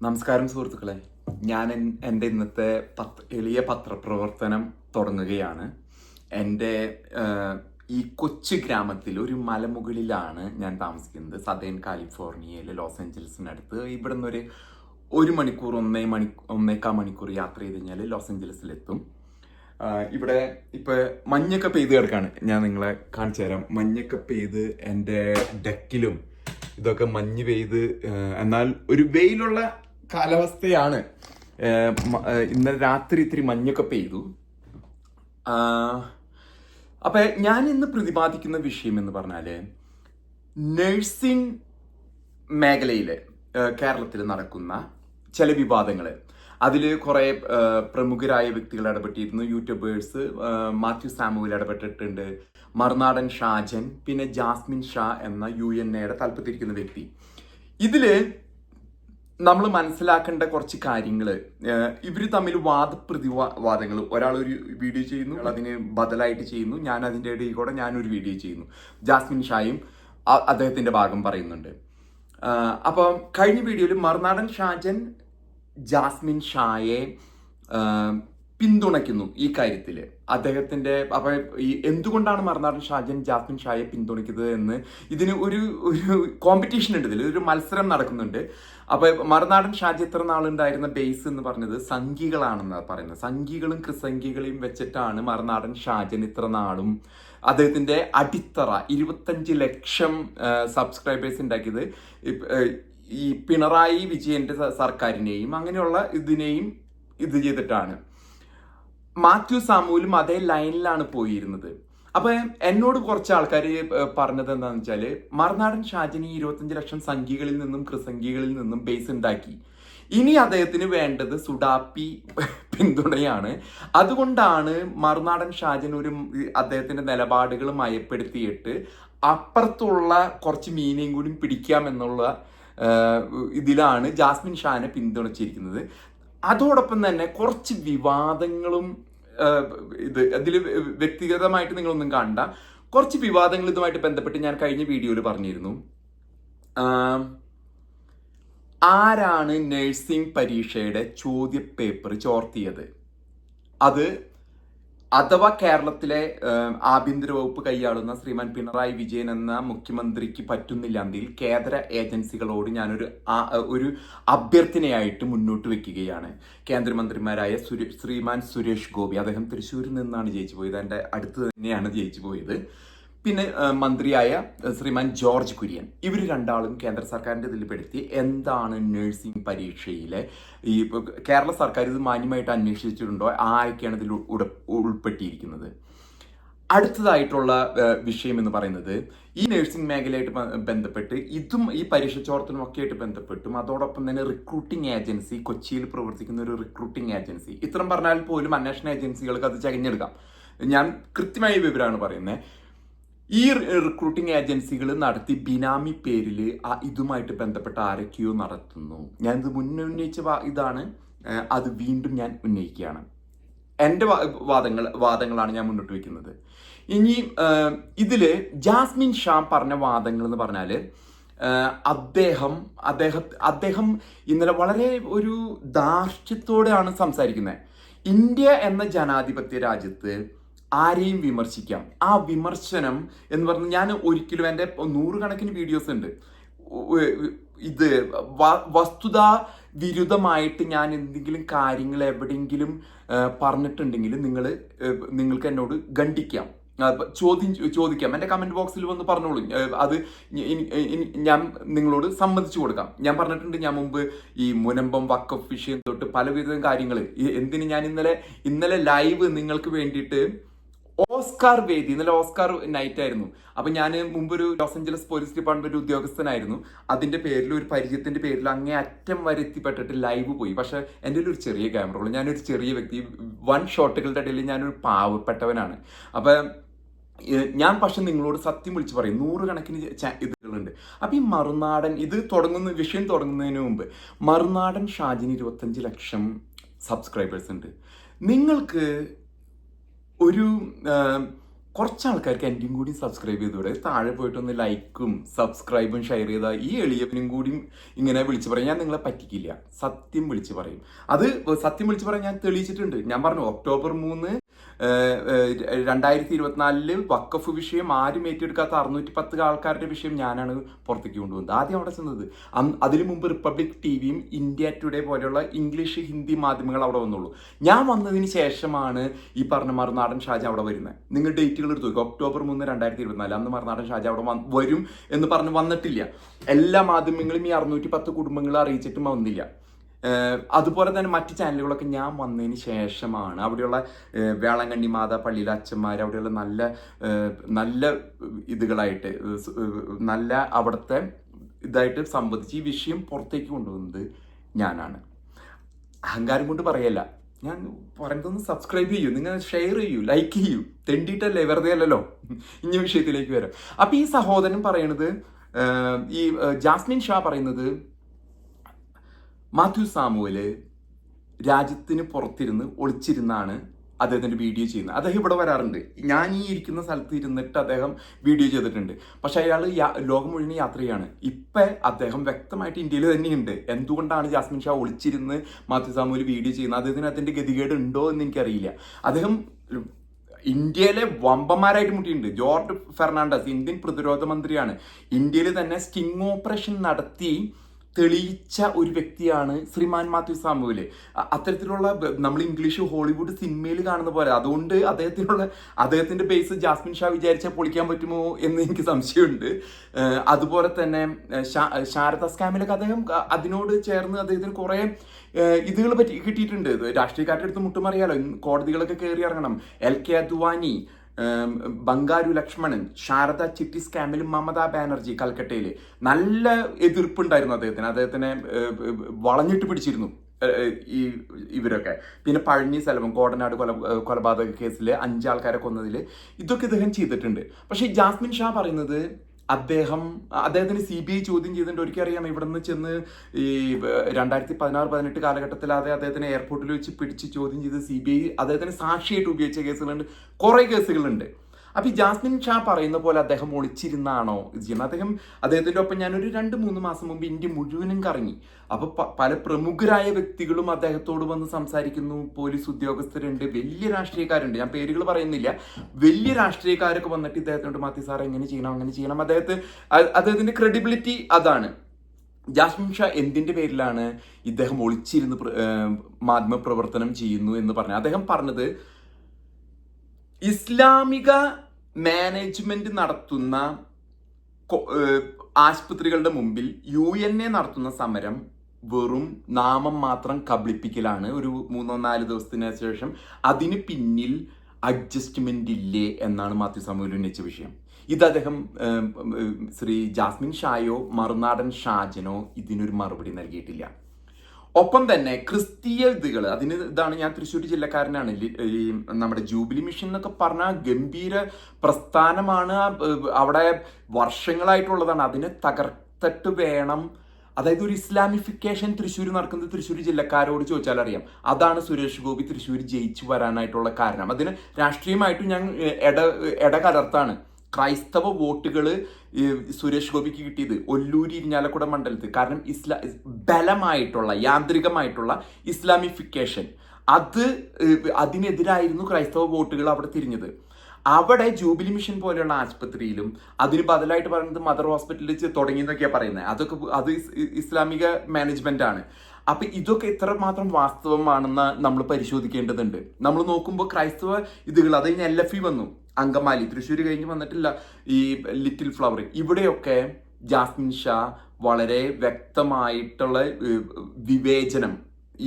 നമസ്കാരം സുഹൃത്തുക്കളെ. ഞാൻ എൻ്റെ ഇന്നത്തെ എളിയ പത്രപ്രവർത്തനം തുടങ്ങുകയാണ്. എൻ്റെ ഈ കൊച്ചു ഗ്രാമത്തിൽ ഒരു മലമുകളിലാണ് ഞാൻ താമസിക്കുന്നത്. സദേൺ കാലിഫോർണിയയിലെ ലോസ് ഏഞ്ചൽസിനടുത്ത്. ഇവിടെ നിന്ന് ഒരു മണിക്കൂർ ഒന്നേകാൽ മണിക്കൂർ യാത്ര ചെയ്ത് കഴിഞ്ഞാൽ ലോസ് ഏഞ്ചൽസിലെത്തും. ഇവിടെ ഇപ്പം മഞ്ഞൊക്കെ പെയ്ത് കിടക്കാണ്. ഞാൻ നിങ്ങളെ കാണിച്ചു തരാം. മഞ്ഞൊക്കെ പെയ്ത് എൻ്റെ ഡെക്കിലും ഇതൊക്കെ മഞ്ഞ് പെയ്ത്, എന്നാൽ ഒരു വെയിലുള്ള കാലാവസ്ഥയാണ്. ഇന്നലെ രാത്രി ഇത്തിരി മഞ്ഞൊക്കെ പെയ്തു. അപ്പൊ ഞാൻ ഇന്ന് പ്രതിപാദിക്കുന്ന വിഷയം എന്ന് പറഞ്ഞാല് നഴ്സിംഗ് മേഖലയിൽ കേരളത്തിൽ നടക്കുന്ന ചില വിവാദങ്ങൾ. അതിൽ കുറെ പ്രമുഖരായ വ്യക്തികൾ ഇടപെട്ടിരുന്നു. യൂട്യൂബേഴ്സ്, മാത്യു സാമുവൽ ഇടപെട്ടിട്ടുണ്ട്, മറുനാടൻ ഷാജൻ, പിന്നെ ജാസ്മിൻ ഷാ എന്ന UNAയുടെ തലപ്പത്തിരിക്കുന്ന വ്യക്തി. ഇതില് നമ്മൾ മനസ്സിലാക്കേണ്ട കുറച്ച് കാര്യങ്ങൾ, ഇവർ തമ്മിൽ വാദപ്രതിവാദങ്ങൾ. ഒരാൾ ഒരു വീഡിയോ ചെയ്യുന്നു, അതിന് ബദലായിട്ട് ചെയ്യുന്നു. ഞാൻ അതിൻ്റെ ഇടയിൽ കൂടെ ഞാനൊരു വീഡിയോ ചെയ്യുന്നു. ജാസ്മിൻ ഷായും അദ്ദേഹത്തിന്റെ ഭാഗം പറയുന്നുണ്ട്. അപ്പം കഴിഞ്ഞ വീഡിയോയിൽ മറുനാടൻ ഷാജൻ ജാസ്മിൻ ഷായെ പിന്തുണയ്ക്കുന്നു ഈ കാര്യത്തിൽ. അദ്ദേഹത്തിന്റെ അപ്പൊ ഈ എന്തുകൊണ്ടാണ് മറുനാടൻ ഷാജൻ ജാസ്മിൻ ഷായെ പിന്തുണയ്ക്കുന്നത് എന്ന് ഇതിന് ഒരു കോമ്പറ്റീഷൻ ഉണ്ട്, ഇതിൽ ഒരു മത്സരം നടക്കുന്നുണ്ട്. അപ്പൊ മറുനാടൻ ഷാജി ഇത്ര നാളുണ്ടായിരുന്ന ബേസ് എന്ന് പറഞ്ഞത് സംഘികളാണെന്നാണ് പറയുന്നത്. സംഘികളും ക്രിസംഘികളെയും വെച്ചിട്ടാണ് മറുനാടൻ ഷാജൻ ഇത്ര നാളും അദ്ദേഹത്തിന്റെ അടിത്തറ 25 ലക്ഷം സബ്സ്ക്രൈബേഴ്സ് ഉണ്ടാക്കിയത് ഈ പിണറായി വിജയന്റെ സർക്കാരിനെയും അങ്ങനെയുള്ള ഇതിനെയും ഇത് ചെയ്തിട്ടാണ്. മാത്യു സാമുവലും അതേ ലൈനിലാണ് പോയിരുന്നത്. അപ്പൊ എന്നോട് കുറച്ച് ആൾക്കാർ പറഞ്ഞത് എന്താണെന്ന് വെച്ചാല്, മറുനാടൻ ഷാജന് 25 ലക്ഷം സംഘികളിൽ നിന്നും ക്രിസംഘികളിൽ നിന്നും ബേസ് ഉണ്ടാക്കി. ഇനി അദ്ദേഹത്തിന് വേണ്ടത് സുഡാപ്പി പിന്തുണയാണ്. അതുകൊണ്ടാണ് മറുനാടൻ ഷാജൻ അദ്ദേഹത്തിന്റെ നിലപാടുകൾ മയപ്പെടുത്തിയിട്ട് അപ്പുറത്തുള്ള കുറച്ച് മീനെയും കൂടി പിടിക്കാമെന്നുള്ള ഇതിലാണ് ജാസ്മിൻ ഷാനെ പിന്തുണച്ചിരിക്കുന്നത്. അതോടൊപ്പം തന്നെ കുറച്ച് വിവാദങ്ങളും അതിൽ വ്യക്തിഗതമായിട്ട് നിങ്ങളൊന്നും കണ്ട കുറച്ച് വിവാദങ്ങൾ ഇതുമായിട്ട് ബന്ധപ്പെട്ട് ഞാൻ കഴിഞ്ഞ വീഡിയോയിൽ പറഞ്ഞിരുന്നു. ആരാണ് നഴ്സിംഗ് പരീക്ഷയുടെ ചോദ്യപേപ്പർ ചോർത്തിയത്? അത് അഥവാ കേരളത്തിലെ ആഭ്യന്തര വകുപ്പ് കൈയാളുന്ന ശ്രീമാൻ പിണറായി വിജയൻ എന്ന മുഖ്യമന്ത്രിക്ക് പറ്റുന്നില്ലെങ്കിൽ കേന്ദ്ര ഏജൻസികളോട് ഞാനൊരു അഭ്യർത്ഥനയായിട്ട് മുന്നോട്ട് വെക്കുകയാണ്. കേന്ദ്രമന്ത്രിമാരായ ശ്രീമാൻ സുരേഷ് ഗോപി, അദ്ദേഹം തൃശ്ശൂരിൽ നിന്നാണ് ജയിച്ചു പോയത്, എൻ്റെ അടുത്ത് തന്നെയാണ് ജയിച്ചു പോയത്. പിന്നെ മന്ത്രിയായ ശ്രീമാൻ ജോർജ് കുര്യൻ, ഇവർ രണ്ടാളും കേന്ദ്ര സർക്കാരിൻ്റെ ഇതിൽ പെടുത്തി എന്താണ് നഴ്സിംഗ് പരീക്ഷയിലെ ഈ കേരള സർക്കാർ ഇത് മാന്യമായിട്ട് അന്വേഷിച്ചിട്ടുണ്ടോ, ആരൊക്കെയാണ് ഇതിൽ ഉൾപ്പെട്ടിരിക്കുന്നത്. അടുത്തതായിട്ടുള്ള വിഷയം എന്ന് പറയുന്നത് ഈ നഴ്സിംഗ് മേഖലയായിട്ട് ബന്ധപ്പെട്ട് ഈ പരീക്ഷ ചോർത്തലും ഒക്കെ ആയിട്ട് ബന്ധപ്പെട്ടും അതോടൊപ്പം തന്നെ റിക്രൂട്ടിംഗ് ഏജൻസി, കൊച്ചിയിൽ പ്രവർത്തിക്കുന്ന ഒരു റിക്രൂട്ടിംഗ് ഏജൻസി, ഇത്രയും പറഞ്ഞാൽ പോലും അന്വേഷണ ഏജൻസികൾക്ക് അത് ചകഞ്ഞെടുക്കാം. ഞാൻ കൃത്യമായ വിവരമാണ് പറയുന്നത്. ഈ റിക്രൂട്ടിംഗ് ഏജൻസികൾ നടത്തി ബിനാമി പേരിൽ ഇതുമായിട്ട് ബന്ധപ്പെട്ട ആരൊക്കെയോ നടത്തുന്നു. ഞാനിത് മുന്നേ ഉന്നയിച്ച ഇതാണ്, അത് വീണ്ടും ഞാൻ ഉന്നയിക്കുകയാണ്. എൻ്റെ വാദങ്ങളാണ് ഞാൻ മുന്നോട്ട് വയ്ക്കുന്നത്. ഇനി ഇതില് ജാസ്മിൻ ഷാ പറഞ്ഞ വാദങ്ങൾ എന്ന് പറഞ്ഞാൽ, അദ്ദേഹം ഇന്നലെ വളരെ ഒരു ധാർഷ്ട്യത്തോടെയാണ് സംസാരിക്കുന്നത്. ഇന്ത്യ എന്ന ജനാധിപത്യ രാജ്യത്ത് ആരെയും വിമർശിക്കാം. ആ വിമർശനം എന്ന് പറഞ്ഞാൽ, ഞാൻ ഒരിക്കലും എൻ്റെ 100 കണക്കിന് വീഡിയോസ് ഉണ്ട്, ഇത് വസ്തുതാ വിരുദ്ധമായിട്ട് ഞാൻ എന്തെങ്കിലും കാര്യങ്ങൾ എവിടെയെങ്കിലും പറഞ്ഞിട്ടുണ്ടെങ്കിൽ നിങ്ങൾക്ക് എന്നോട് ഖണ്ഡിക്കാം, ചോദിക്കാം. എൻ്റെ കമന്റ് ബോക്സിൽ വന്ന് പറഞ്ഞോളൂ. അത് ഞാൻ നിങ്ങളോട് സമ്മതിച്ചു കൊടുക്കാം. ഞാൻ പറഞ്ഞിട്ടുണ്ട്, ഞാൻ മുമ്പ് ഈ മുനമ്പം വഖഫ് വിഷയം തൊട്ട് പലവിധ കാര്യങ്ങൾ എന്തിന് ഞാൻ ഇന്നലെ ലൈവ് നിങ്ങൾക്ക് വേണ്ടിയിട്ട് ഓസ്കാർ വേദി, ഇന്നലെ ഓസ്കാർ നൈറ്റ് ആയിരുന്നു. അപ്പൊ ഞാൻ മുമ്പൊരു ലോസ് ഏഞ്ചലസ് പോലീസ് ഡിപ്പാർട്ട്മെന്റ് ഉദ്യോഗസ്ഥനായിരുന്നു. അതിന്റെ പേരിൽ, ഒരു പരിചയത്തിന്റെ പേരിൽ അങ്ങേ അറ്റം വരെ എത്തിപ്പെട്ടിട്ട് ലൈവ് പോയി. പക്ഷെ എൻ്റെ ഒരു ചെറിയ ക്യാമറ ഉള്ളൂ, ഞാനൊരു ചെറിയ വ്യക്തി, 1 ഷോട്ടുകളുടെ ഇടയിൽ ഞാനൊരു പാവപ്പെട്ടവനാണ്. അപ്പൊ ഞാൻ പക്ഷെ നിങ്ങളോട് സത്യം വിളിച്ച് പറയും, 100 കണക്കിന് ഇതുകളുണ്ട്. അപ്പൊ ഈ മറുനാടൻ വിഷയം തുടങ്ങുന്നതിന് മുമ്പ് മറുനാടൻ ഷാജിന് 25 ലക്ഷം സബ്സ്ക്രൈബേഴ്സ് ഉണ്ട്. നിങ്ങൾക്ക് ഒരു കുറച്ച് ആൾക്കാർക്ക് എൻ്റെയും കൂടി സബ്സ്ക്രൈബ് ചെയ്തൂടെ? താഴെ പോയിട്ടൊന്ന് ലൈക്കും സബ്സ്ക്രൈബും ഷെയർ ചെയ്താൽ ഈ എളിയവനും കൂടി ഇങ്ങനെ വിളിച്ചു പറയും. ഞാൻ നിങ്ങളെ പറ്റിക്കില്ല, സത്യം വിളിച്ചു പറയും. അത് സത്യം വിളിച്ചു പറയാൻ ഞാൻ തെളിയിച്ചിട്ടുണ്ട്. ഞാൻ പറഞ്ഞു October 3, 2024 വഖഫ് വിഷയം ആരും ഏറ്റെടുക്കാത്ത 610 ആൾക്കാരുടെ വിഷയം ഞാനാണ് പുറത്തേക്ക് കൊണ്ടുവന്നത്. ആദ്യം അവിടെ ചെന്നത്. അതിനു മുമ്പ് റിപ്പബ്ലിക് ടിവിയും ഇന്ത്യ ടുഡേ പോലെയുള്ള ഇംഗ്ലീഷ് ഹിന്ദി മാധ്യമങ്ങൾ അവിടെ വന്നുള്ളൂ. ഞാൻ വന്നതിന് ശേഷമാണ് ഈ പറഞ്ഞ മറുനാടൻ ഷാജ അവിടെ വരുന്നത്. നിങ്ങൾ ഡേറ്റുകൾ എടുത്തു നോക്കുക. October 3, 2024 അന്ന് മറുനാടൻ ഷാജ അവിടെ വരും എന്ന് പറഞ്ഞ് വന്നിട്ടില്ല. എല്ലാ മാധ്യമങ്ങളും ഈ 610 കുടുംബങ്ങളെ അറിയിച്ചിട്ടും വന്നില്ല. അതുപോലെ തന്നെ മറ്റ് ചാനലുകളൊക്കെ ഞാൻ വന്നതിന് ശേഷമാണ്. അവിടെയുള്ള വേളാങ്കണ്ണി മാതാ പള്ളിയിലെ അച്ഛന്മാർ, അവിടെയുള്ള നല്ല നല്ല ഇതുകളായിട്ട് നല്ല അവിടുത്തെ ഇതായിട്ട് സംബന്ധിച്ച് ഈ വിഷയം പുറത്തേക്ക് കൊണ്ടുവന്നത് ഞാനാണ്. അഹങ്കാരം കൊണ്ട് പറയല്ല. ഞാൻ പറയുന്നതൊന്ന് സബ്സ്ക്രൈബ് ചെയ്യൂ, നിങ്ങൾ ഷെയർ ചെയ്യൂ, ലൈക്ക് ചെയ്യൂ. തെണ്ടിയിട്ടല്ലേ, വെറുതെ അല്ലല്ലോ. ഇനി വിഷയത്തിലേക്ക് വരാം. അപ്പൊ ഈ സഹോദരൻ പറയണത്, ഈ ജാസ്മിൻ ഷാ പറയുന്നത്, മാത്യു സാമുവല് രാജ്യത്തിന് പുറത്തിരുന്ന് ഒളിച്ചിരുന്നാണ് അദ്ദേഹത്തിൻ്റെ വീഡിയോ ചെയ്യുന്നത്. അദ്ദേഹം ഇവിടെ വരാറുണ്ട്. ഞാൻ ഈ ഇരിക്കുന്ന സ്ഥലത്ത് ഇരുന്നിട്ട് അദ്ദേഹം വീഡിയോ ചെയ്തിട്ടുണ്ട്. പക്ഷെ അയാൾ ലോകം മുഴുവൻ യാത്ര ചെയ്യാണ്. ഇപ്പം അദ്ദേഹം വ്യക്തമായിട്ട് ഇന്ത്യയിൽ തന്നെയുണ്ട്. എന്തുകൊണ്ടാണ് ജാസ്മിൻ ഷാ ഒളിച്ചിരുന്ന് മാത്യു സാമുവൽ വീഡിയോ ചെയ്യുന്നത്? അദ്ദേഹത്തിന് അതിൻ്റെ ഗതികേട് ഉണ്ടോ എന്ന് എനിക്കറിയില്ല. അദ്ദേഹം ഇന്ത്യയിലെ വമ്പന്മാരായിട്ട് മുട്ടിയിട്ടുണ്ട്. ജോർജ് ഫെർണാണ്ടസ് ഇന്ത്യൻ പ്രതിരോധ മന്ത്രിയാണ്. ഇന്ത്യയിൽ തന്നെ സ്റ്റിംഗ് ഓപ്പറേഷൻ നടത്തി തെളിയിച്ച ഒരു വ്യക്തിയാണ് ശ്രീമാൻ മാത്യു സാമുവല്. അത്തരത്തിലുള്ള നമ്മൾ ഇംഗ്ലീഷ് ഹോളിവുഡ് സിനിമയിൽ കാണുന്ന പോലെ. അതുകൊണ്ട് അദ്ദേഹത്തിന്റെ ബേസ് ജാസ്മിൻ ഷാ വിചാരിച്ചാൽ പൊളിക്കാൻ പറ്റുമോ എന്ന് എനിക്ക് സംശയമുണ്ട്. അതുപോലെ തന്നെ ശാരദ സ്കാമിലൊക്കെ അദ്ദേഹം അതിനോട് ചേർന്ന് അദ്ദേഹത്തിന് കുറെ ഇതുകൾ കിട്ടിയിട്ടുണ്ട്. രാഷ്ട്രീയക്കാരുടെ അടുത്ത് മുട്ടുമറിയാലോ, കോടതികളൊക്കെ കയറി ഇറങ്ങണം. LK അദ്വാനി, ബംഗാരു ലക്ഷ്മണൻ, ശാരദ ചിട്ടി സ്കാമിൽ മമതാ ബാനർജി കൽക്കട്ടയിൽ നല്ല എതിർപ്പുണ്ടായിരുന്നു അദ്ദേഹത്തിനെ വളഞ്ഞിട്ട് പിടിച്ചിരുന്നു ഇവരൊക്കെ. പിന്നെ പഴനി സെൽവം കോടനാട് കൊലപാതക കേസിൽ 5 ആൾക്കാരെ കൊന്നതിൽ ഇതൊക്കെ ഇദ്ദേഹം ചെയ്തിട്ടുണ്ട്. പക്ഷെ ഈ ജാസ്മിൻ ഷാ പറയുന്നത് അദ്ദേഹത്തിന് CBI ചോദ്യം ചെയ്തിട്ടുണ്ട്. ഒരിക്കറിയാം, ഇവിടെ നിന്ന് ചെന്ന് ഈ 2016-18 കാലഘട്ടത്തിൽ അദ്ദേഹത്തിന് എയർപോർട്ടിൽ വെച്ച് പിടിച്ച് ചോദ്യം ചെയ്ത് CBI അദ്ദേഹത്തിന് സാക്ഷിയായിട്ട് ഉപയോഗിച്ച കേസുകളുണ്ട്, കുറേ കേസുകളുണ്ട്. അപ്പൊ ഈ ജാസ്മിൻ ഷാ പറയുന്ന പോലെ അദ്ദേഹം ഒളിച്ചിരുന്നാണോ ഇത് ചെയ്യുന്നത്? അദ്ദേഹത്തിന്റെ ഒപ്പം ഞാനൊരു 2-3 മാസം മുമ്പ് ഇന്ത്യ മുഴുവനും കറങ്ങി. അപ്പൊ പല പ്രമുഖരായ വ്യക്തികളും അദ്ദേഹത്തോട് വന്ന് സംസാരിക്കുന്നു. പോലീസ് ഉദ്യോഗസ്ഥരുണ്ട്, വലിയ രാഷ്ട്രീയക്കാരുണ്ട്, ഞാൻ പേരുകൾ പറയുന്നില്ല. വലിയ രാഷ്ട്രീയക്കാരൊക്കെ വന്നിട്ട് ഇദ്ദേഹത്തോട് മാത്യു സാർ എങ്ങനെ ചെയ്യണം അദ്ദേഹത്തിന്റെ ക്രെഡിബിലിറ്റി അതാണ്. ജാസ്മിൻ ഷാ എന്തിന്റെ പേരിലാണ് ഇദ്ദേഹം ഒളിച്ചിരുന്ന് മാധ്യമ പ്രവർത്തനം ചെയ്യുന്നു എന്ന് പറഞ്ഞു? അദ്ദേഹം പറഞ്ഞത്, ഇസ്ലാമിക മാനേജ്മെന്റ് നടത്തുന്ന ആശുപത്രികളുടെ മുമ്പിൽ UNA നടത്തുന്ന സമരം വെറും നാമം മാത്രം കബളിപ്പിക്കലാണ്. ഒരു 3-4 ദിവസത്തിന് ശേഷം അതിന് പിന്നിൽ അഡ്ജസ്റ്റ്മെന്റ് ഇല്ലേ എന്നാണ് മാത്യു സാമുവൽ ഉന്നയിച്ച വിഷയം. ഇത് അദ്ദേഹം ശ്രീ ജാസ്മിൻ ഷായോ മറുനാടൻ ഷാജനോ ഇതിനൊരു മറുപടി നൽകിയിട്ടില്ല. ഒപ്പം തന്നെ ക്രിസ്തീയ ഇതുകൾ, ഇതാണ്, ഞാൻ തൃശ്ശൂർ ജില്ലക്കാരനാണ്. ഈ നമ്മുടെ ജൂബിലി മിഷൻ എന്നൊക്കെ പറഞ്ഞാൽ ഗംഭീര പ്രസ്ഥാനമാണ്. അവിടെ വർഷങ്ങളായിട്ടുള്ളതാണ്. അതിനെ തകർത്തിട്ട് വേണം, അതായത് ഒരു ഇസ്ലാമിഫിക്കേഷൻ തൃശ്ശൂർ നടക്കുന്നത് തൃശ്ശൂർ ജില്ലക്കാരോട് ചോദിച്ചാൽ അറിയാം. അതാണ് സുരേഷ് ഗോപി തൃശ്ശൂർ ജയിച്ചു വരാനായിട്ടുള്ള കാരണം. അതിന് രാഷ്ട്രീയമായിട്ടും ഞാൻ ഇടകലർത്താണ്. ക്രൈസ്തവ വോട്ടുകൾ സുരേഷ് ഗോപിക്ക് കിട്ടിയത് ഒല്ലൂരി ഇരിഞ്ഞാലക്കുട മണ്ഡലത്തിൽ. കാരണം ബലമായിട്ടുള്ള യാന്ത്രികമായിട്ടുള്ള ഇസ്ലാമിഫിക്കേഷൻ അതിനെതിരായിരുന്നു ക്രൈസ്തവ വോട്ടുകൾ അവിടെ തിരിഞ്ഞത്. അവിടെ ജൂബിലി മിഷൻ പോലെയുള്ള ആശുപത്രിയിലും അതിന് ബദലായിട്ട് പറയുന്നത് മദർ ഹോസ്പിറ്റലിൽ തുടങ്ങിയെന്നൊക്കെയാണ് പറയുന്നത്. അത് ഇസ്ലാമിക മാനേജ്മെന്റ് ആണ്. അപ്പൊ ഇതൊക്കെ എത്രമാത്രം വാസ്തവമാണെന്ന് നമ്മൾ പരിശോധിക്കേണ്ടതുണ്ട്. നമ്മൾ നോക്കുമ്പോൾ ക്രൈസ്തവ ഇതുകൾ, അത് കഴിഞ്ഞ് LFE വന്നു, അങ്കമാലി, തൃശ്ശൂർ കഴിഞ്ഞ് വന്നിട്ടില്ല ഈ ലിറ്റിൽ ഫ്ലവർ. ഇവിടെയൊക്കെ ജാസ്മിൻ ഷാ വളരെ വ്യക്തമായിട്ടുള്ള വിവേചനം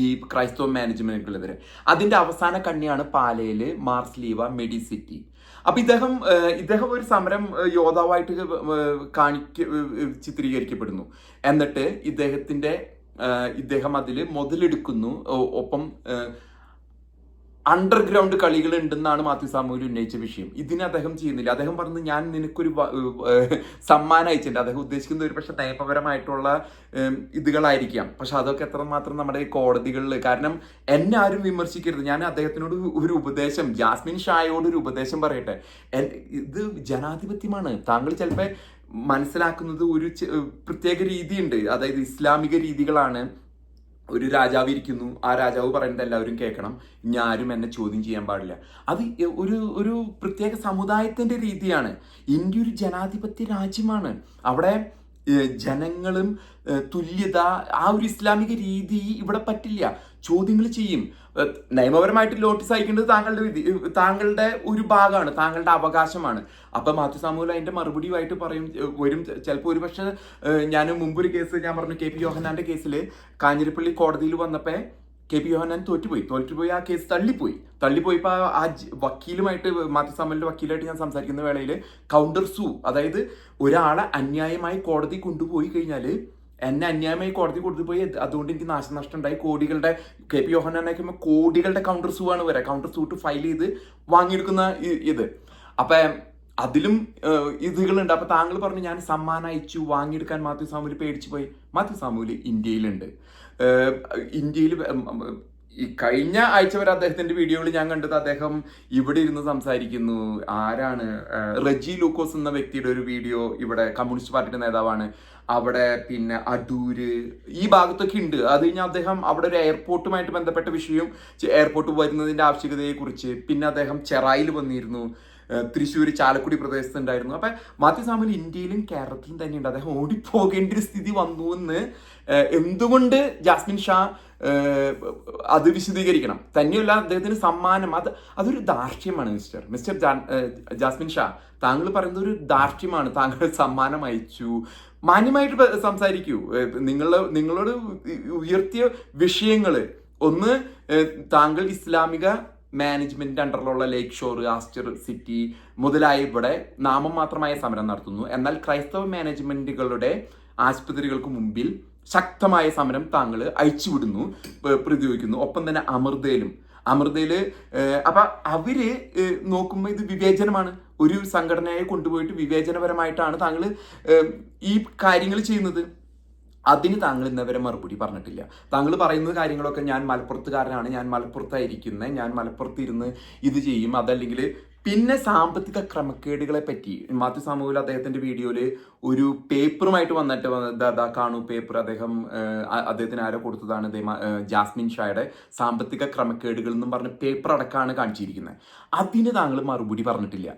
ഈ ക്രൈസ്തവ മാനേജ്മെന്റുകളെതിരെ. അതിന്റെ അവസാന കണ്ണിയാണ് പാലയില് മാർസ്ലീവ മെഡിസിറ്റി. അപ്പൊ ഇദ്ദേഹം ഒരു സമരം യോദ്ധാവായിട്ട് ചിത്രീകരിക്കപ്പെടുന്നു. എന്നിട്ട് ഇദ്ദേഹം അതിൽ മുതലെടുക്കുന്നു. ഒപ്പം അണ്ടർഗ്രൗണ്ട് കളികൾ ഉണ്ടെന്നാണ് മാത്യു സാമുവൽ ഉന്നയിച്ച വിഷയം. ഇതിന് അദ്ദേഹം ചെയ്യുന്നില്ല. അദ്ദേഹം പറഞ്ഞത് ഞാൻ നിനക്കൊരു സമ്മാനം അയച്ചിട്ടുണ്ട്. അദ്ദേഹം ഉദ്ദേശിക്കുന്നത് ഒരു പക്ഷെ നിയമപരമായിട്ടുള്ള ഇതുകളായിരിക്കാം. പക്ഷെ അതൊക്കെ എത്രമാത്രം നമ്മുടെ കോടതികളിൽ, കാരണം എന്നെ ആരും വിമർശിക്കരുത്. ഞാൻ അദ്ദേഹത്തിനോട് ഒരു ഉപദേശം, ജാസ്മിൻ ഷായോട് ഒരു ഉപദേശം പറയട്ടെ. ഇത് ജനാധിപത്യമാണ്. താങ്കൾ ചിലപ്പോൾ മനസ്സിലാക്കുന്നത് ഒരു പ്രത്യേക രീതിയുണ്ട്, അതായത് ഇസ്ലാമിക രീതികളാണ്. ഒരു രാജാവ് ഇരിക്കുന്നു, ആ രാജാവ് പറയുന്നത് എല്ലാവരും കേൾക്കണം, ഇനി ആരും എന്നെ ചോദ്യം ചെയ്യാൻ പാടില്ല. അത് ഒരു പ്രത്യേക സമുദായത്തിന്റെ രീതിയാണ്. ഇന്ത്യ ഒരു ജനാധിപത്യ രാജ്യമാണ്. അവിടെ ജനങ്ങളും തുല്യത, ആ ഒരു ഇസ്ലാമിക രീതി ഇവിടെ പറ്റില്ല. ചോദ്യങ്ങൾ ചെയ്യും. നിയമപരമായിട്ട് നോട്ടീസ് അയക്കേണ്ടത് താങ്കളുടെ ഒരു ഭാഗമാണ്, താങ്കളുടെ അവകാശമാണ്. അപ്പൊ മാത്യു സാമുവൽ അതിന്റെ മറുപടിയുമായിട്ട് വരും ചിലപ്പോൾ. ഒരു പക്ഷെ ഞാൻ മുമ്പൊരു കേസ് ഞാൻ പറഞ്ഞു, KP യോഹന്നാന്റെ കേസിൽ കാഞ്ഞിരപ്പള്ളി കോടതിയിൽ വന്നപ്പോ KP യോഹന്നാൻ തോറ്റുപോയി. ആ കേസ് തള്ളിപ്പോയിപ്പോ ആ വക്കീലുമായിട്ട്, മാത്യു സാമുവലിന്റെ വക്കീലായിട്ട് ഞാൻ സംസാരിക്കുന്ന വേളയിൽ കൗണ്ടർ സൂ, അതായത് ഒരാളെ അന്യായമായി കോടതി കൊണ്ടുപോയി കഴിഞ്ഞാൽ, എന്നെ അന്യായമായി കോടതി കൊണ്ടുപോയി, അതുകൊണ്ട് എനിക്ക് നാശനഷ്ടം ഉണ്ടായി, കോടികളുടെ, KP യോഹന്നാനൊക്കെ കോടികളുടെ കൗണ്ടർ സൂ ആണ് കൗണ്ടർ സൂട്ട് ഫയൽ ചെയ്ത് വാങ്ങിയെടുക്കുന്ന ഇത്. അപ്പൊ അതിലും ഇതുകളുണ്ട്. അപ്പൊ താങ്കൾ പറഞ്ഞു ഞാൻ സമ്മാനം അയച്ചു, വാങ്ങിയെടുക്കാൻ മാത്യു സാമുവൽ പേടിച്ചു പോയി. മാത്യു സാമുവൽ ഇന്ത്യയിലുണ്ട്. ഇന്ത്യയിൽ ഈ കഴിഞ്ഞ ആഴ്ച വരെ അദ്ദേഹത്തിന്റെ വീഡിയോയിൽ ഞാൻ കണ്ടത് അദ്ദേഹം ഇവിടെ ഇരുന്ന് സംസാരിക്കുന്നു. ആരാണ്, റെജി ലൂക്കോസ് എന്ന വ്യക്തിയുടെ ഒരു വീഡിയോ, ഇവിടെ കമ്മ്യൂണിസ്റ്റ് പാർട്ടിയുടെ നേതാവാണ്. അവിടെ പിന്നെ അടൂര് ഈ ഭാഗത്തൊക്കെ ഉണ്ട്. അത് കഴിഞ്ഞാൽ അദ്ദേഹം അവിടെ ഒരു എയർപോർട്ടുമായിട്ട് ബന്ധപ്പെട്ട വിഷയവും, എയർപോർട്ട് വരുന്നതിന്റെ ആവശ്യകതയെ കുറിച്ച്, പിന്നെ അദ്ദേഹം ചെറായിൽ വന്നിരുന്നു, തൃശ്ശൂർ ചാലക്കുടി പ്രദേശത്തുണ്ടായിരുന്നു. അപ്പൊ മാത്യു സാമുവൽ ഇന്ത്യയിലും കേരളത്തിലും തന്നെയുണ്ട്. അദ്ദേഹം ഓടിപ്പോകേണ്ട ഒരു സ്ഥിതി വന്നു എന്ന് എന്തുകൊണ്ട് ജാസ്മിൻ ഷാ അത് വിശദീകരിക്കണം. തന്നെയല്ല, അദ്ദേഹത്തിന് സമ്മാനം, അതൊരു ധാർഷ്ട്യമാണ്. മിസ്റ്റർ ജാസ്മിൻ ഷാ, താങ്കൾ പറയുന്നത് ഒരു ധാർഷ്ട്യമാണ്. താങ്കൾ സമ്മാനം അയച്ചു, മാന്യമായിട്ട് സംസാരിക്കൂ. നിങ്ങളോട് ഉയർത്തിയ വിഷയങ്ങൾ ഒന്ന്, താങ്കൾ ഇസ്ലാമിക മാനേജ്മെന്റിന്റെ അണ്ടറിലുള്ള ലേക്ക് ഷോർ, ആസ്റ്റർ സിറ്റി മുതലായ ഇവിടെ നാമം മാത്രമായ സമരം നടത്തുന്നു. എന്നാൽ ക്രൈസ്തവ മാനേജ്മെന്റുകളുടെ ആശുപത്രികൾക്ക് മുമ്പിൽ ശക്തമായ സമരം താങ്കൾ അയച്ചുവിടുന്നു, പ്രതിയോഗിക്കുന്നു. ഒപ്പം തന്നെ അമൃതയില് അപ്പൊ അവര് നോക്കുമ്പോൾ ഇത് വിവേചനമാണ്. ഒരു സംഘടനയെ കൊണ്ടുപോയിട്ട് വിവേചനപരമായിട്ടാണ് താങ്കൾ ഈ കാര്യങ്ങൾ ചെയ്യുന്നത്. അതിന് താങ്കൾ ഇന്നവരെ മറുപടി പറഞ്ഞിട്ടില്ല. താങ്കൾ പറയുന്ന കാര്യങ്ങളൊക്കെ ഞാൻ മലപ്പുറത്തുകാരനാണ്, ഞാൻ മലപ്പുറത്തായിരിക്കുന്നത്, ഞാൻ മലപ്പുറത്ത് ഇരുന്ന് ഇത് ചെയ്യും, അതല്ലെങ്കിൽ പിന്നെ സാമ്പത്തിക ക്രമക്കേടുകളെ പറ്റി മാത്യു സാമുവൽ അദ്ദേഹത്തിന്റെ വീഡിയോയില് ഒരു പേപ്പറുമായിട്ട് വന്നിട്ട് കാണൂ പേപ്പർ, അദ്ദേഹത്തിന് ആരോ കൊടുത്തതാണ്, ജാസ്മിൻ ഷായുടെ സാമ്പത്തിക ക്രമക്കേടുകൾ എന്നും പറഞ്ഞ് പേപ്പർ അടക്കമാണ് കാണിച്ചിരിക്കുന്നത്. അതിന് താങ്കൾ മറുപടി പറഞ്ഞിട്ടില്ല.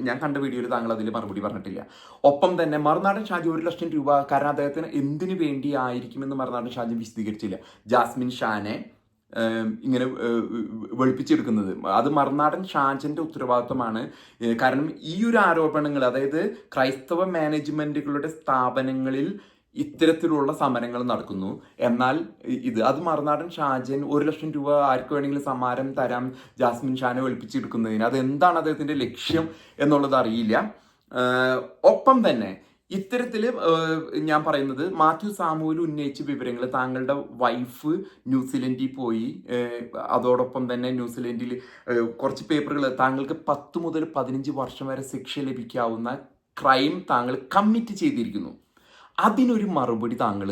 ഞാൻ കണ്ട വീഡിയോയിൽ താങ്കൾ അതിൽ മറുപടി പറഞ്ഞിട്ടില്ല. ഒപ്പം തന്നെ മറുനാടൻ ഷാജി 1 ലക്ഷം രൂപ, കാരണം അദ്ദേഹത്തിന് എന്തിനു വേണ്ടി ആയിരിക്കുമെന്ന് മറുനാടൻ ഷാജി വിശദീകരിച്ചില്ല. ജാസ്മിൻ ഷാനെ ഇങ്ങനെ വെളുപ്പിച്ചെടുക്കുന്നത് അത് മറുനാടൻ ഷാജന്റെ ഉത്തരവാദിത്വമാണ്. കാരണം ഈ ഒരു ആരോപണങ്ങൾ, അതായത് ക്രൈസ്തവ മാനേജ്മെന്റുകളുടെ സ്ഥാപനങ്ങളിൽ ഇത്തരത്തിലുള്ള സമരങ്ങൾ നടക്കുന്നു, എന്നാൽ അത് മറുനാടൻ ഷാജൻ 1 ലക്ഷം രൂപ ആർക്ക് വേണമെങ്കിലും സമ്മാനം തരാം ജാസ്മിൻ ഷാനെ വെളുപ്പിച്ചെടുക്കുന്നതിന്, അതെന്താണ് അദ്ദേഹത്തിന്റെ ലക്ഷ്യം എന്നുള്ളത് അറിയില്ല. ഒപ്പം തന്നെ ഇത്തരത്തില് ഞാൻ പറയുന്നത്, മാത്യു സാമുവൽ ഉന്നയിച്ച വിവരങ്ങൾ, താങ്കളുടെ വൈഫ് ന്യൂസിലൻഡിൽ പോയി, അതോടൊപ്പം തന്നെ ന്യൂസിലൻഡിൽ കുറച്ച് പേപ്പറുകൾ, താങ്കൾക്ക് 10 മുതൽ 15 വർഷം വരെ ശിക്ഷ ലഭിക്കാവുന്ന ക്രൈം താങ്കൾ കമ്മിറ്റ് ചെയ്തിരിക്കുന്നു. അതിനൊരു മറുപടി താങ്കൾ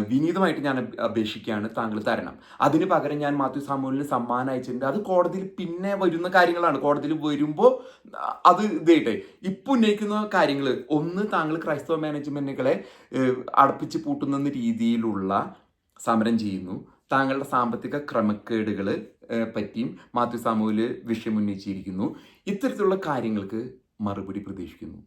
വിനീതമായിട്ട് ഞാൻ അപേക്ഷിക്കുകയാണ്, താങ്കൾ തരണം. അതിന് പകരം ഞാൻ മാത്യു സാമുവലിന് സമ്മാനം അയച്ചിട്ടുണ്ട്. അത് കോടതിയിൽ പിന്നെ വരുന്ന കാര്യങ്ങളാണ്. കോടതിയിൽ വരുമ്പോൾ അത് ഇതേട്ടെ. ഇപ്പം ഉന്നയിക്കുന്ന കാര്യങ്ങൾ, ഒന്ന്, താങ്കൾ ക്രൈസ്തവ മാനേജ്മെന്റുകളെ അടപ്പിച്ച് പൂട്ടുന്ന രീതിയിലുള്ള സമരം ചെയ്യുന്നു. താങ്കളുടെ സാമ്പത്തിക ക്രമക്കേടുകൾ പറ്റിയും മാത്യു സാമുവൽ വിഷയം ഉന്നയിച്ചിരിക്കുന്നു. ഇത്തരത്തിലുള്ള കാര്യങ്ങൾക്ക് മറുപടി പ്രതീക്ഷിക്കുന്നു.